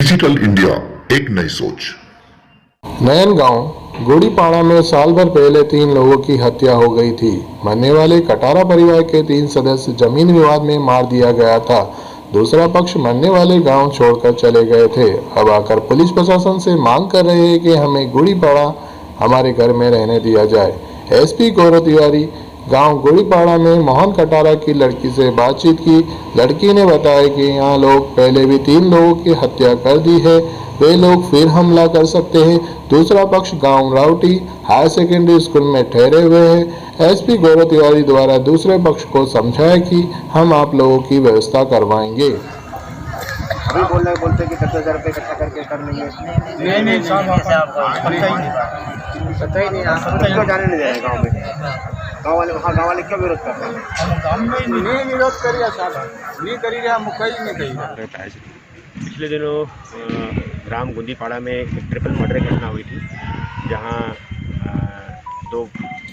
Digital India, एक नई सोच। नयन गांव गुड़ीपाड़ा में साल भर पहले 3 लोगों की हत्या हो गई थी। मरने वाले कटारा परिवार के 3 सदस्य जमीन विवाद में मार दिया गया था। दूसरा पक्ष मरने वाले गांव छोड़कर चले गए थे। अब आकर पुलिस प्रशासन से मांग कर रहे हैं कि हमें गुड़ीपाड़ा हमारे घर में रहने दिया जाए। एसपी गौरव तिवारी गांव गुड़ीपाड़ा में मोहन कटारा की लड़की से बातचीत की। लड़की ने बताया कि यहाँ लोग पहले भी 3 लोगों की हत्या कर दी है, वे लोग फिर हमला कर सकते हैं। दूसरा पक्ष गांव राउटी हायर सेकेंडरी स्कूल में ठहरे हुए हैं। एसपी गौरव तिवारी द्वारा दूसरे पक्ष को समझाया कि हम आप लोगों की व्यवस्था करवाएंगे। अभी बोलते कि 10,000 रुपये इकट्ठा करके कर लेंगे। नहीं साहब, पता ही नहीं क्यों जाने नहीं जाए गाँव में। गाँव वाले क्यों विरोध करते हैं? हम नहीं विरोध करिए साहब, नहीं करी रहे, हम कहीं नहीं कही। पिछले दिनों ग्राम गुंदीपाड़ा में एक ट्रिपल मर्डर की घटना हुई थी, जहां 2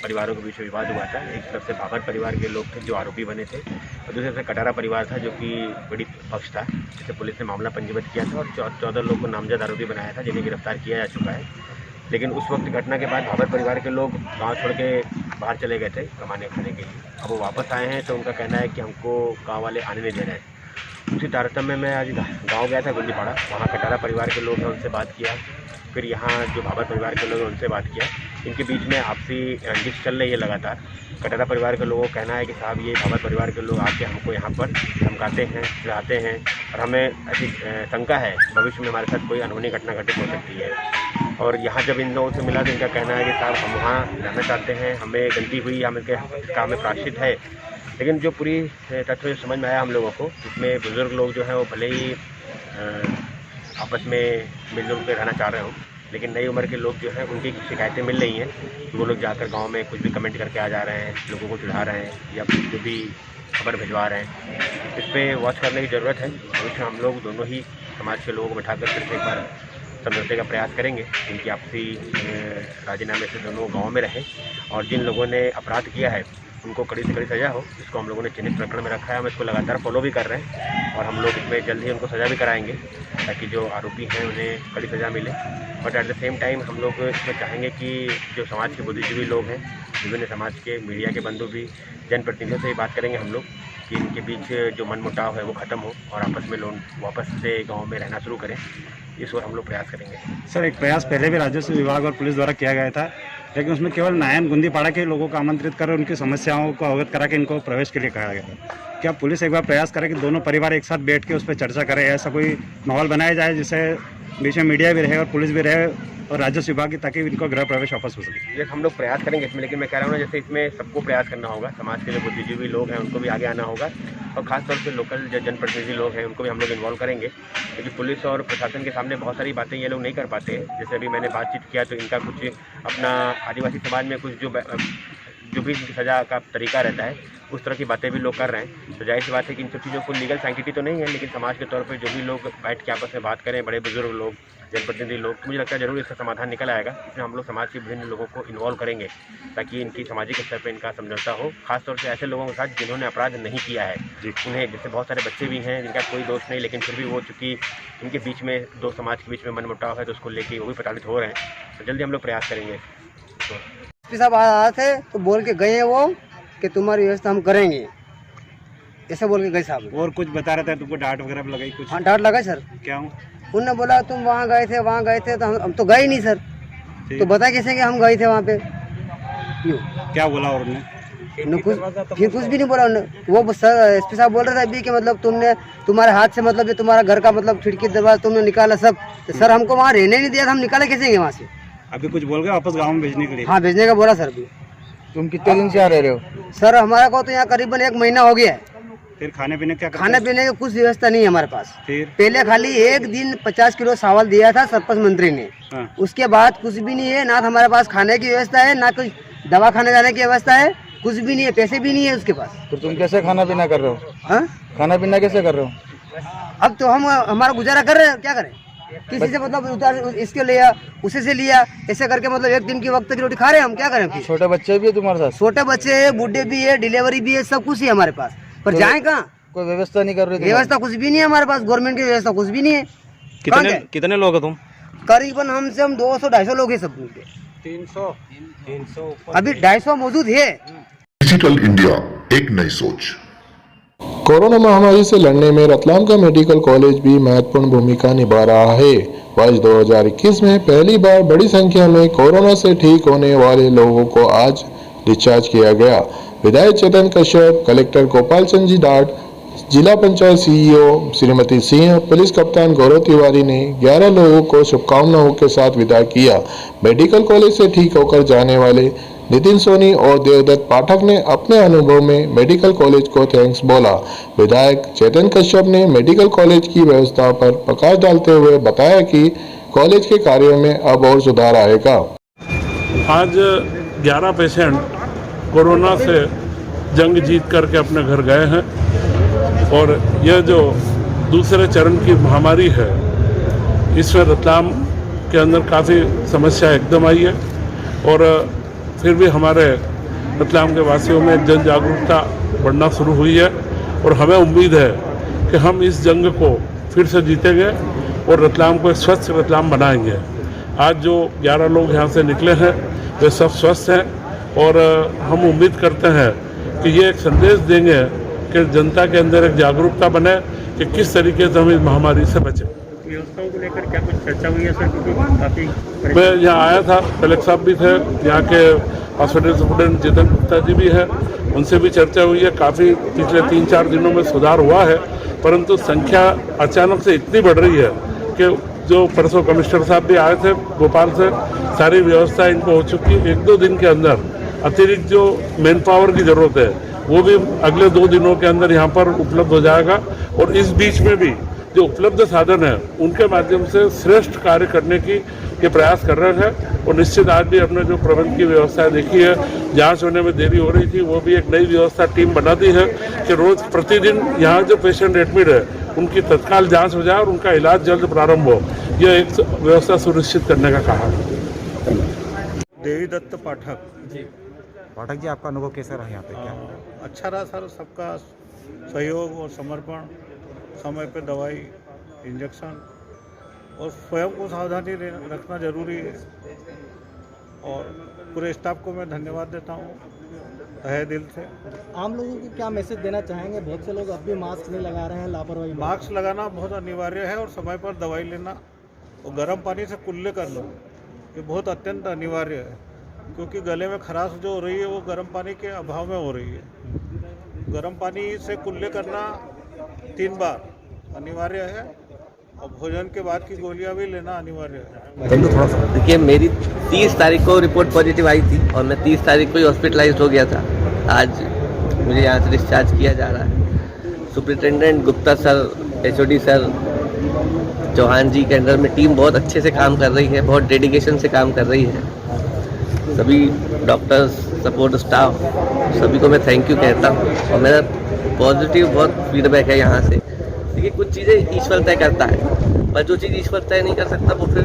परिवारों के बीच विवाद हुआ था। एक तरफ से बाबर परिवार के लोग थे जो आरोपी बने थे, और दूसरे से कटारा परिवार था जो कि बड़ी पक्ष था, जिसे पुलिस ने मामला पंजीबद्ध किया था और 14 लोग को नामजद आरोपी बनाया था, जिन्हें गिरफ्तार किया जा चुका है। लेकिन उस वक्त घटना के बाद बाबर परिवार के लोग गाँव छोड़ के बाहर चले गए थे कमाने खाने के लिए। अब वो वापस आए हैं तो उनका कहना है कि हमको गाँव वाले आने नहीं दे रहे हैं। उसी तारतम्य में मैं आज गांव गया था गुंदीपाड़ा, वहाँ कटारा परिवार के लोग हैं, उनसे बात किया। फिर यहाँ जो बाबर परिवार के लोग हैं उनसे बात किया। इनके बीच में आपसी रंजिश चल रही है लगातार। कटारा परिवार के लोगों का कहना है कि साहब ये बाबर परिवार के लोग आके हमको यहाँ पर धमकाते हैं, चिढ़ाते हैं, और हमें ऐसी शंका है भविष्य में हमारे साथ कोई अनहोनी घटना घटित हो सकती है। और यहाँ जब इन लोगों से मिला तो इनका कहना है कि साहब हम वहाँ रहना चाहते हैं, हमें गलती हुई, इसका हमें प्रायश्चित है। लेकिन जो पूरी तथ्य समझ में आया हम लोगों को, इसमें बुज़ुर्ग लोग जो हैं वो भले ही आपस में मिलजुल कर रहना चाह रहे हो, लेकिन नई उम्र के लोग जो हैं उनकी शिकायतें मिल रही हैं कि वो लोग जाकर गांव में कुछ भी कमेंट करके आ जा रहे हैं, लोगों को चिढ़ा रहे हैं या जो भी खबर भिजवा रहे हैं। इस पर वॉच करने की ज़रूरत है। भविष्य हम लोग दोनों ही समाज के लोगों को बैठाकर फिर से एक बार समझौते का प्रयास करेंगे, इनकी आपसी राजीनामे से दोनों गाँव में रहें, और जिन लोगों ने अपराध किया है उनको कड़ी से कड़ी सज़ा हो। इसको हम लोगों ने चिन्हित प्रकरण में रखा है, हम इसको लगातार फॉलो भी कर रहे हैं, और हम लोग इसमें जल्द ही उनको सज़ा भी कराएंगे ताकि जो आरोपी हैं उन्हें कड़ी सज़ा मिले। But at the same time हम लोग इसमें चाहेंगे कि जो समाज के बुद्धिजीवी लोग हैं, विभिन्न समाज के मीडिया के बंधु भी, जनप्रतिनिधियों से ही बात करेंगे हम लोग कि इनके बीच जो मनमुटाव है वो ख़त्म हो और आपस में लोग वापस से गाँव में रहना शुरू करें। इस ओर हम लोग प्रयास करेंगे। सर, एक प्रयास पहले भी राजस्व विभाग और पुलिस द्वारा किया गया था, लेकिन उसमें केवल नयन गुंदीपाड़ा के लोगों को आमंत्रित कर उनकी समस्याओं को अवगत करा के इनको प्रवेश के लिए कहा गया था। क्या पुलिस एक बार प्रयास करे कि दोनों परिवार एक साथ बैठ के उस पर चर्चा करें, ऐसा कोई माहौल बनाया जाए जिससे बीच में मीडिया भी रहे और पुलिस भी रहे और राजस्व विभाग की, ताकि इनको गृह प्रवेश वापस हो सके? ये हम लोग प्रयास करेंगे इसमें, लेकिन मैं कह रहा हूँ ना, जैसे इसमें सबको प्रयास करना होगा, समाज के जो बुद्धिजीवी लोग हैं उनको भी आगे आना होगा, और खासतौर से लोकल जो जनप्रतिनिधि लोग हैं उनको भी हम लोग इन्वॉल्व करेंगे, क्योंकि पुलिस और प्रशासन के सामने बहुत सारी बातें ये लोग नहीं कर पाते हैं। जैसे अभी मैंने बातचीत किया तो इनका कुछ अपना आदिवासी समाज में कुछ जो भी इनकी सज़ा का तरीका रहता है उस तरह की बातें भी लोग कर रहे हैं। तो जाहिर सी बात है कि इन सब चीज़ों को लीगल साइंटिटी तो नहीं है, लेकिन समाज के तौर पर जो भी लोग बैठ के आपस में बात करें, बड़े बुजुर्ग लोग, जनप्रतिनिधि लोग, तो मुझे लगता है जरूर इसका समाधान निकल आएगा। इसमें हम लोग समाज के विभिन्न लोगों को इन्वॉल्व करेंगे ताकि इनकी सामाजिक स्तर पर इनका समझौता हो, खासतौर से ऐसे लोगों के साथ जिन्होंने अपराध नहीं किया है। उन्हें, जैसे बहुत सारे बच्चे भी हैं जिनका कोई दोष नहीं, लेकिन फिर भी वो चूँकि इनके बीच में 2 समाज के बीच में मनमुटाव है तो उसको लेके वो भी प्रताड़ित हो रहे हैं। तो जल्दी हम लोग प्रयास करेंगे। एसपी साहब आए थे तो बोल के गए हैं वो कि तुम्हारी व्यवस्था हम करेंगे, ऐसे बोल के गए साहब। और कुछ बता रहे थे, तुमको डांट वगैरह भी लगाई कुछ? हाँ, डांट लगा सर। क्या हूँ? उन्होंने बोला तुम वहाँ गए थे तो हम तो गए ही नहीं सर। तो बता कैसे कि हम गए थे वहाँ पे? क्यों? क्या बोला? और फिर कुछ भी नहीं बोला उन्होंने। वो सर एसपी साहब बोल रहे थे अभी कि मतलब तुम्हारे हाथ से मतलब ये तुम्हारा घर का मतलब खिड़की दरवाजा तुमने निकाला सब। तो सर हमको वहाँ रहने नहीं दिया था, हम निकाले कैसे गए वहाँ से? अभी कुछ बोल गए वापस गाँव में भेजने के लिए? हाँ, भेजने का बोला सर। अभी तुम कितने दिन से यहाँ रह रहे हो? सर हमारा को तो यहाँ करीबन 1 महीना हो गया है। फिर खाने पीने क्या? खाने पीने की कुछ व्यवस्था नहीं है हमारे पास। फिर पहले खाली एक दिन 50 किलो चावल दिया था सरपंच मंत्री ने। हाँ। उसके बाद कुछ भी नहीं है, ना हमारे पास खाने की व्यवस्था है, ना कुछ दवा खाने जाने की व्यवस्था है, कुछ भी नहीं है, पैसे भी नहीं है उसके पास। तो तुम कैसे खाना पीना कर रहे हो? हाँ, खाना पीना कैसे कर रहे हो? अब तो हम हमारा गुजारा कर रहे हैं, क्या करें? किसी से मतलब उतार इसके लिया, उसी से लिया, ऐसे करके मतलब 1 दिन की वक्त की रोटी खा रहे हैं हम, क्या करें? छोटे बच्चे भी है तुम्हारे साथ? छोटे बच्चे है, बूढ़े भी है, डिलीवरी भी है, सब कुछ है हमारे पास, पर जाए कहाँ? कोई व्यवस्था नहीं कर रही? व्यवस्था कुछ भी नहीं है हमारे पास, गवर्नमेंट की व्यवस्था कुछ भी नहीं है। कहाँ गए? कितने लोग हो तुम? करीबन हमसे हम 200-250 लोग हैं सब मिलके। 300 अभी 250 मौजूद है। डिजिटल इंडिया, एक नई सोच। कोरोना महामारी से लड़ने में रतलाम का मेडिकल कॉलेज भी महत्वपूर्ण भूमिका निभा रहा है। वर्ष 2021 में पहली बार बड़ी संख्या में कोरोना से ठीक होने वाले लोगों को आज डिस्चार्ज किया गया। विधायक चेतन कश्यप, कलेक्टर गोपाल चंद जी डाट, जिला पंचायत सीईओ श्रीमती सिंह, पुलिस कप्तान गौरव तिवारी ने 11 लोगों को शुभकामनाओं के साथ विदा किया। मेडिकल कॉलेज से ठीक होकर जाने वाले नितिन सोनी और देवदत्त पाठक ने अपने अनुभव में मेडिकल कॉलेज को थैंक्स बोला। विधायक चेतन कश्यप ने मेडिकल कॉलेज की व्यवस्था पर प्रकाश डालते हुए बताया कि कॉलेज के कार्यों में अब और सुधार आएगा। आज 11 पेशेंट कोरोना से जंग जीत करके अपने घर गए हैं और यह जो दूसरे चरण की महामारी है, इसमें रतलाम के अंदर काफ़ी समस्या एकदम आई है और फिर भी हमारे रतलाम के वासियों में जन जागरूकता बढ़ना शुरू हुई है और हमें उम्मीद है कि हम इस जंग को फिर से जीतेंगे और रतलाम को एक स्वस्थ रतलाम बनाएंगे। आज जो 11 लोग यहाँ से निकले हैं वे सब स्वस्थ हैं और हम उम्मीद करते हैं कि ये एक संदेश देंगे कि जनता के अंदर एक जागरूकता बने कि किस तरीके से हम इस महामारी से बचें। व्यवस्थाओं को लेकर क्या कुछ चर्चा हुई है सर? क्योंकि काफ़ी मैं यहाँ आया था, कलेक्टर साहब भी थे, यहाँ के हॉस्पिटल सुप्रिटेंडेंट चेतन गुप्ता जी भी है, उनसे भी चर्चा हुई है। काफ़ी पिछले 3-4 दिनों में सुधार हुआ है, परंतु संख्या अचानक से इतनी बढ़ रही है कि जो परसों कमिश्नर साहब भी आए थे भोपाल से, सारी व्यवस्था इनको हो चुकी। 1-2 दिन के अंदर अतिरिक्त जो मैन पावर की ज़रूरत है वो भी अगले 2 दिनों के अंदर यहाँ पर उपलब्ध हो जाएगा और इस बीच में भी जो उपलब्ध साधन है उनके माध्यम से श्रेष्ठ कार्य करने की ये प्रयास कर रहे हैं। और निश्चित आज भी अपने जो प्रबंध की व्यवस्था देखी है, जांच होने में देरी हो रही थी, वो भी एक नई व्यवस्था टीम बना दी है कि रोज प्रतिदिन यहाँ जो पेशेंट एडमिट है उनकी तत्काल जांच हो जाए और उनका इलाज जल्द प्रारंभ हो, यह एक व्यवस्था सुनिश्चित करने का कहा। देवीदत्त पाठक जी आपका अनुभव कैसा रहा यहाँ पे? क्या अच्छा रहा सर, सबका सहयोग और समर्पण, समय पे दवाई, इंजेक्शन और स्वयं को सावधानी रखना जरूरी है। और पूरे स्टाफ को मैं धन्यवाद देता हूँ तहे दिल से। आम लोगों को क्या मैसेज देना चाहेंगे? बहुत से लोग अब भी मास्क नहीं लगा रहे हैं, लापरवाही। मास्क लगाना बहुत अनिवार्य है और समय पर दवाई लेना और गर्म पानी से कुल्ले करना, ये बहुत अत्यंत अनिवार्य है, क्योंकि गले में खराश जो हो रही है वो गर्म पानी के अभाव में हो रही है। गर्म पानी से कुल्ले करना 3 बार अनिवार्य है और भोजन के बाद की गोलियां भी लेना अनिवार्य है। देखिए, मेरी 30 तारीख को रिपोर्ट पॉजिटिव आई थी और मैं 30 तारीख को ही हॉस्पिटलाइज्ड हो गया था। आज मुझे यहाँ से डिस्चार्ज किया जा रहा है। Superintendent Gupta sir, HOD sir, Chauhan ji के अंडर में टीम बहुत अच्छे से काम कर रही है, बहुत डेडिकेशन से काम कर रही है। सभी डॉक्टर्स, सपोर्ट स्टाफ, सभी को मैं थैंक यू कहता हूँ और मेरा पॉजिटिव बहुत फीडबैक है यहाँ से। देखिए, कुछ चीज़ें ईश्वर तय करता है, पर जो चीज़ ईश्वर तय नहीं कर सकता वो फिर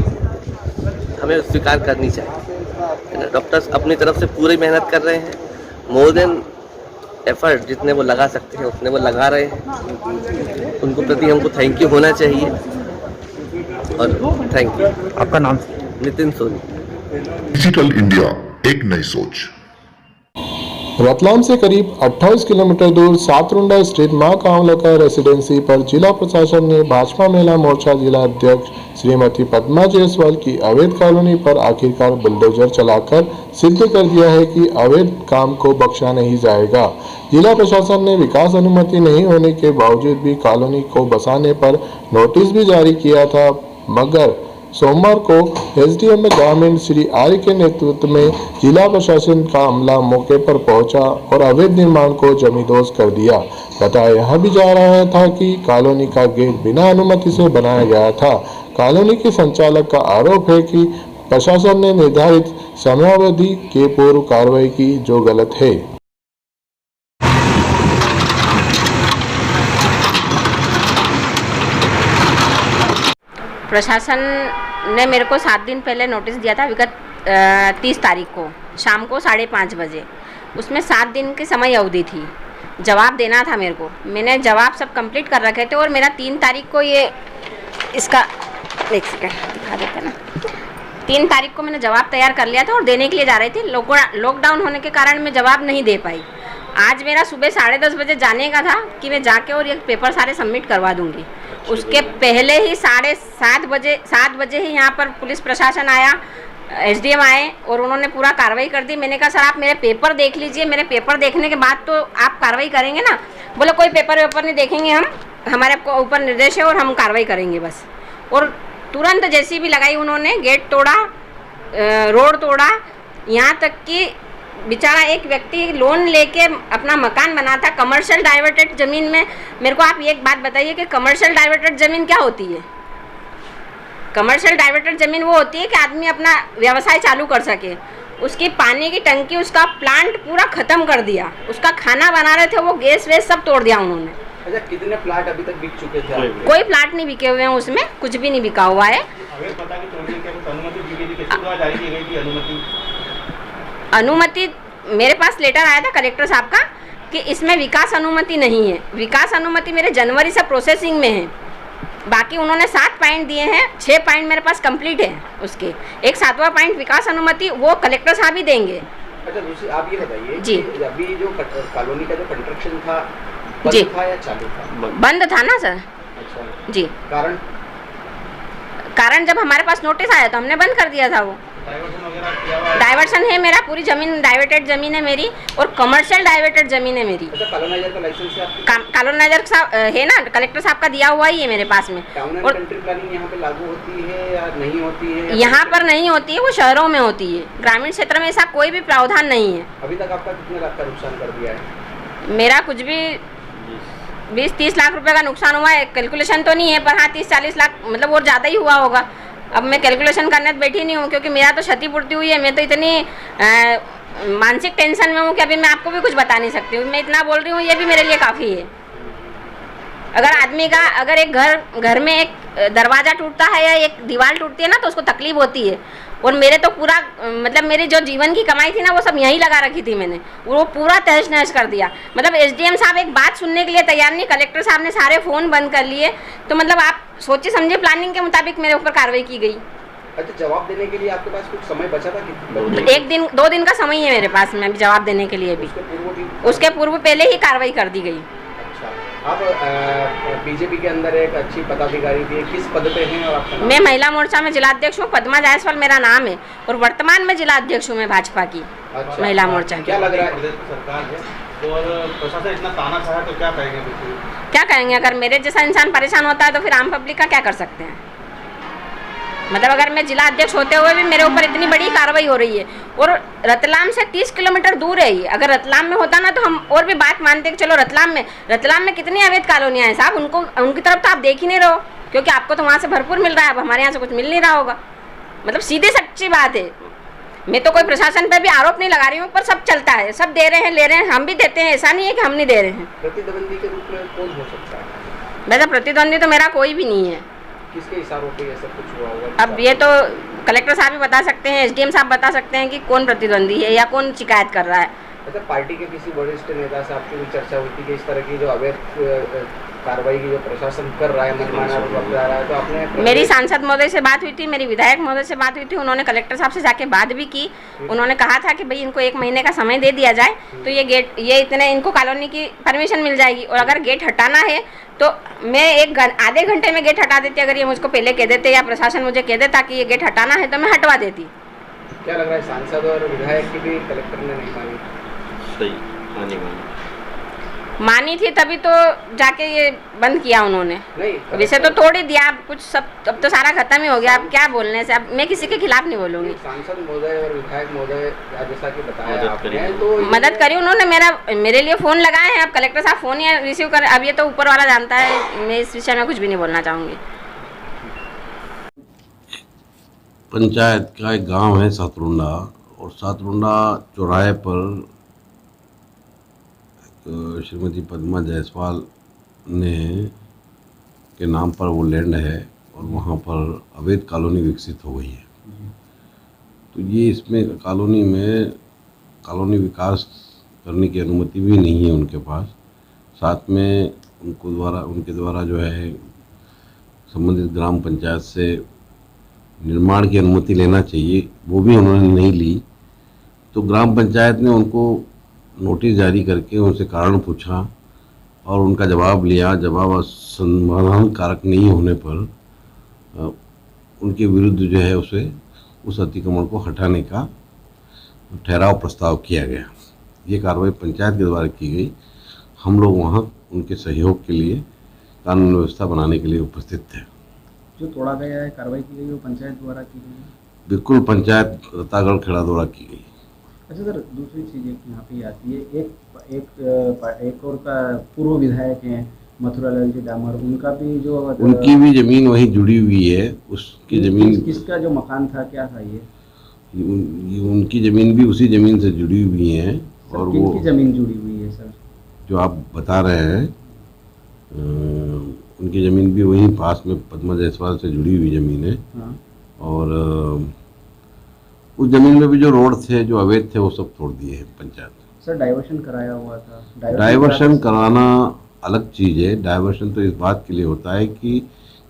हमें स्वीकार करनी चाहिए। डॉक्टर्स अपनी तरफ से पूरी मेहनत कर रहे हैं, मोर देन एफर्ट जितने वो लगा सकते हैं उतने वो लगा रहे हैं। उनको प्रति हमको थैंक यू होना चाहिए और थैंक यू। आपका नाम? नितिन सोनी। डिजिटल इंडिया, एक नई सोच। रतलाम से करीब 28 किलोमीटर दूर सातरुंडा स्थित मां कांवलकर रेसिडेंसी पर जिला प्रशासन ने भाजपा महिला मोर्चा जिला अध्यक्ष श्रीमती पद्मा जायसवाल की अवैध कॉलोनी पर आखिरकार बुलडोजर चलाकर सिद्ध कर दिया है कि अवैध काम को बख्शा नहीं जाएगा। जिला प्रशासन ने विकास अनुमति नहीं होने के बावजूद भी कॉलोनी को बसाने पर नोटिस भी जारी किया था, मगर सोमवार को SDM ग्रामीण श्री आर्य के नेतृत्व में जिला प्रशासन का अमला मौके पर पहुंचा और अवैध निर्माण को जमींदोज कर दिया। बताया यह भी जा रहा था कि कॉलोनी का गेट बिना अनुमति से बनाया गया था। कॉलोनी के संचालक का आरोप है कि प्रशासन ने निर्धारित समयावधि के पूर्व कार्रवाई की, जो गलत है। प्रशासन ने मेरे को 7 दिन पहले नोटिस दिया था, विगत 30 तारीख को शाम को 5:30 बजे। उसमें 7 दिन की समय अवधि थी, जवाब देना था मेरे को। मैंने जवाब सब कंप्लीट कर रखे थे और मेरा 3 तारीख को ये इसका एक सेकंड दिखा देते ना। 3 तारीख को मैंने जवाब तैयार कर लिया था और देने के लिए जा रही थी। लॉकडाउन होने के कारण मैं जवाब नहीं दे पाई। आज मेरा सुबह 10:30 बजे जाने का था कि मैं जाके और ये पेपर सारे सबमिट करवा दूंगी। उसके पहले ही 7:30 बजे ही यहाँ पर पुलिस प्रशासन आया, SDM आए और उन्होंने पूरा कार्रवाई कर दी। मैंने कहा सर आप मेरे पेपर देख लीजिए, मेरे पेपर देखने के बाद तो आप कार्रवाई करेंगे ना। बोले कोई पेपर वेपर नहीं देखेंगे हम, हमारे ऊपर निर्देश है और हम कार्रवाई करेंगे बस। और तुरंत जैसी भी लगाई उन्होंने, गेट तोड़ा, रोड तोड़ा, यहाँ तक कि बेचारा एक व्यक्ति लोन लेके अपना मकान बना था कमर्शियल डाइवर्टेड ज़मीन में। मेरे को आप एक बात बताइए कि कमर्शियल डाइवर्टेड ज़मीन क्या होती है? कमर्शियल डाइवर्टेड ज़मीन वो होती है कि आदमी अपना व्यवसाय चालू कर सके। उसकी पानी की टंकी, उसका प्लांट पूरा ख़त्म कर दिया, उसका खाना बना रहे थे वो गैस वेस सब तोड़ दिया उन्होंने। अच्छा, कितने प्लाट अभी तक बिक चुके थे? कोई प्लाट नहीं बिके हुए हैं, उसमें कुछ भी नहीं बिका हुआ है। अनुमति मेरे पास लेटर आया था कलेक्टर साहब का कि इसमें विकास अनुमति नहीं है। विकास अनुमति मेरे जनवरी से प्रोसेसिंग में है। बाकी उन्होंने 7 पॉइंट दिए हैं, 6 पॉइंट मेरे पास कंप्लीट है उसके। एक 7वां पॉइंट विकास अनुमति वो कलेक्टर साहब ही देंगे। अच्छा, दूसरी आप ये बताइए जी, अभी जो कॉलोनी का जो कंस्ट्रक्शन था जी बंद था या चालू था? बंद था ना सर। अच्छा जी, कारण जब हमारे पास नोटिस आया तो हमने बंद कर दिया था। वो डाइवर्शन है मेरा, पूरी जमीन डाइवर्टेड जमीन है मेरी और कमर्शियल डाइवर्टेड जमीन है मेरी। अच्छा, कॉलोनाइजर का लाइसेंस है आपके? कॉलोनाइजर साहब है ना, कलेक्टर साहब का दिया हुआ ही है मेरे पास में। टाउन एंड कंट्री प्लानिंग यहाँ पे लागू होती है या नहीं होती है? यहाँ पर नहीं होती है, वो शहरों में होती है। ग्रामीण क्षेत्र में ऐसा कोई भी प्रावधान नहीं है। अभी तक आपका कितने लाख का नुकसान कर दिया है? मेरा कुछ भी 20-30 लाख रुपए का नुकसान हुआ है। कैलकुलेशन तो नहीं है पर हाँ 30-40 लाख, मतलब और ज़्यादा ही हुआ होगा। अब मैं कैलकुलेशन करने तो बैठी नहीं हूँ क्योंकि मेरा तो क्षतिपूर्ति हुई है। मैं तो इतनी मानसिक टेंशन में हूँ कि अभी मैं आपको भी कुछ बता नहीं सकती हूँ। मैं इतना बोल रही हूँ, ये भी मेरे लिए काफ़ी है। अगर एक घर में एक दरवाज़ा टूटता है या एक दीवार टूटती है ना तो उसको तकलीफ होती है। और मेरे तो पूरा मतलब मेरी जो जीवन की कमाई थी ना वो सब यहीं लगा रखी थी मैंने, वो पूरा तहस नहस कर दिया। मतलब SDM साहब एक बात सुनने के लिए तैयार नहीं, कलेक्टर साहब ने सारे फ़ोन बंद कर लिए। तो मतलब आप सोचिए समझे, प्लानिंग के मुताबिक मेरे ऊपर कार्रवाई की गई। अच्छा, जवाब देने के लिए आपके पास कुछ समय बचा था? 1 दिन 2 दिन का समय है मेरे पास में जवाब देने के लिए भी। उसके पूर्व पहले ही कार्रवाई कर दी गई। आप बीजेपी के अंदर एक अच्छी पदाधिकारी थी, किस पद पे हैं और आपका नाम? मैं महिला मोर्चा में जिलाध्यक्ष हूँ, पद्मा जायसवाल मेरा नाम है और वर्तमान में जिलाध्यक्ष हूँ मैं भाजपा की। अच्छा, महिला मोर्चा की। क्या लग रहा है प्रदेश सरकार है और प्रशासन इतना तानाशाह है तो क्या कहेंगे? क्या कहेंगे? अगर मेरे जैसा इंसान परेशान होता है तो फिर आम पब्लिक का क्या कर सकते हैं? मतलब अगर मैं जिला अध्यक्ष होते हुए भी मेरे ऊपर इतनी बड़ी कार्रवाई हो रही है और रतलाम से 30 किलोमीटर दूर है ये। अगर रतलाम में होता ना तो हम और भी बात मानते कि चलो रतलाम में कितनी अवैध कॉलोनियाँ हैं साहब, उनकी तरफ तो आप देख ही नहीं रहो क्योंकि आपको तो वहाँ से भरपूर मिल रहा है, अब हमारे यहाँ से कुछ मिल नहीं रहा होगा। मतलब सीधी सच्ची बात है। मैं तो कोई प्रशासन पे भी आरोप नहीं लगा रही हूँ, पर सब चलता है, सब दे रहे हैं, ले रहे हैं, हम भी देते हैं, ऐसा नहीं है कि हम नहीं दे रहे हैं। प्रतिद्वंदी के रूप में कौन हो सकता है? वैसे प्रतिद्वंदी तो मेरा कोई भी नहीं है। किसके इशारों पे ऐसा कुछ हुआ होगा? अब ये तो कलेक्टर साहब ही बता सकते हैं, SDM साहब बता सकते हैं कि कौन प्रतिद्वंदी है या कौन शिकायत कर रहा है। अच्छा, पार्टी के किसी वरिष्ठ नेता से आपकी भी चर्चा हुई थी कि इस तरह की जो अवैध कार्रवाई की जो प्रशासन कर रहा है, मनमाना रूप जा रहा है, तो आपने? मेरी सांसद महोदय से बात हुई थी, मेरी विधायक महोदय से बात हुई थी, उन्होंने कलेक्टर साहब से जाके बात भी की। उन्होंने कहा था कि भाई इनको 1 महीने का समय दे दिया जाए तो ये इतने इनको कॉलोनी की परमिशन मिल जाएगी। और अगर गेट हटाना है तो मैं आधे घंटे में गेट हटा देती। अगर ये मुझको पहले कह देते या प्रशासन मुझे कह देता कि ये गेट हटाना है तो मैं हटवा देती। क्या लग रहा है, सांसद और विधायक की भी कलेक्टर ने नहीं मानी? सही मानी थी तभी तो जाके ये बंद किया उन्होंने। नहीं, वैसे तो तोड़ ही दिया, अब कुछ सब अब तो सारा खत्म ही हो गया। अब क्या बोलने से, अब मैं किसी के खिलाफ नहीं बोलूँगी। सांसद महोदय और विधायक महोदय जैसा कि बताया आपने तो मदद करी उन्होंने, मेरे लिए फ़ोन लगाए हैं। अब कलेक्टर साहब फ़ोन या रिसीव कर, अब ये तो ऊपर वाला जानता है, मैं इस विषय में कुछ भी नहीं बोलना चाहूँगी। पंचायत का एक गांव है सातरुंडा, और सातरुंडा चौराहे पर श्रीमती पद्मा जायसवाल ने के नाम पर वो लैंड है और वहाँ पर अवैध कॉलोनी विकसित हो गई है। तो ये इसमें कॉलोनी विकास करने की अनुमति भी नहीं है उनके पास। साथ में उनके द्वारा जो है संबंधित ग्राम पंचायत से निर्माण की अनुमति लेना चाहिए, वो भी उन्होंने नहीं ली। तो ग्राम पंचायत ने उनको नोटिस जारी करके उनसे कारण पूछा और उनका जवाब लिया। जवाब समाधान कारक नहीं होने पर उनके विरुद्ध जो है उस अतिक्रमण को हटाने का ठहराव प्रस्ताव किया गया। ये कार्रवाई पंचायत के द्वारा की गई। हम लोग वहाँ उनके सहयोग के लिए कानून व्यवस्था बनाने के लिए उपस्थित थे। जो तोड़ा गया है, कार्रवाई की गई, वो पंचायत द्वारा की गई है? बिल्कुल, पंचायत रतागढ़ खेड़ा द्वारा की गई। अच्छा सर, दूसरी चीज़ एक यहाँ पे आती है, एक और का पूर्व विधायक हैं मथुरालाल जी डामर, उनका भी जो उनकी भी जमीन वहीं जुड़ी हुई है। उसकी जमीन किसका जो मकान था, क्या था ये? उनकी जमीन भी उसी जमीन से जुड़ी हुई है। और वो किनकी जमीन जुड़ी हुई है सर? जो आप बता रहे हैं उनकी ज़मीन भी वहीं पास में पद्मा जायसवाल से जुड़ी हुई ज़मीन है। हाँ। और उस ज़मीन में भी जो रोड थे, जो अवैध थे, वो सब तोड़ दिए हैं पंचायत। सर डाइवर्शन कराया हुआ था? डाइवर्शन कराना अलग चीज़ है। डाइवर्शन तो इस बात के लिए होता है कि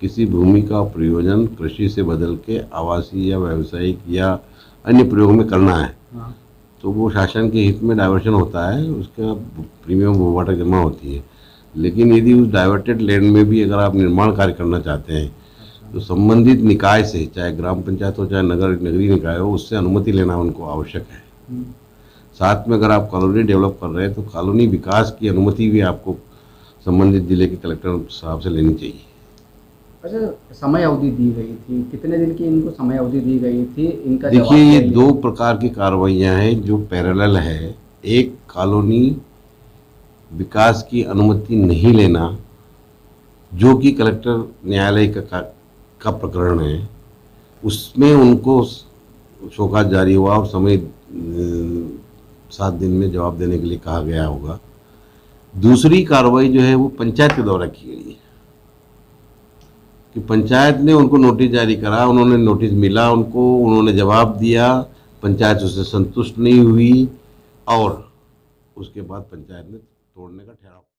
किसी भूमि का प्रयोजन कृषि से बदल के आवासीय या व्यावसायिक या अन्य प्रयोग में करना है। हाँ। तो वो शासन के हित में डाइवर्शन होता है, उसका प्रीमियम वाटर जमा होती है। लेकिन यदि उस डाइवर्टेड लैंड में भी अगर आप निर्माण कार्य करना चाहते हैं तो संबंधित निकाय से, चाहे ग्राम पंचायत हो चाहे नगरीय निकाय हो, उससे अनुमति लेना उनको आवश्यक है। साथ में अगर आप कॉलोनी डेवलप कर रहे हैं तो कॉलोनी विकास की अनुमति भी आपको संबंधित जिले के कलेक्टर साहब से लेनी चाहिए। अच्छा, समय अवधि दी गई थी, कितने दिन की इनको समय अवधि दी गई थी? इनका देखिए, ये दो प्रकार की कार्रवाइयाँ हैं जो पैरेलल है। एक कॉलोनी विकास की अनुमति नहीं लेना, जो कि कलेक्टर न्यायालय का प्रकरण है, उसमें उनको शोकाज जारी हुआ और समय 7 दिन में जवाब देने के लिए कहा गया होगा। दूसरी कार्रवाई जो है वो पंचायत के द्वारा की गई है कि पंचायत ने उनको नोटिस जारी करा, उन्होंने नोटिस मिला उनको, उन्होंने जवाब दिया, पंचायत उससे संतुष्ट नहीं हुई और उसके बाद पंचायत ने तोड़ने का ठहराव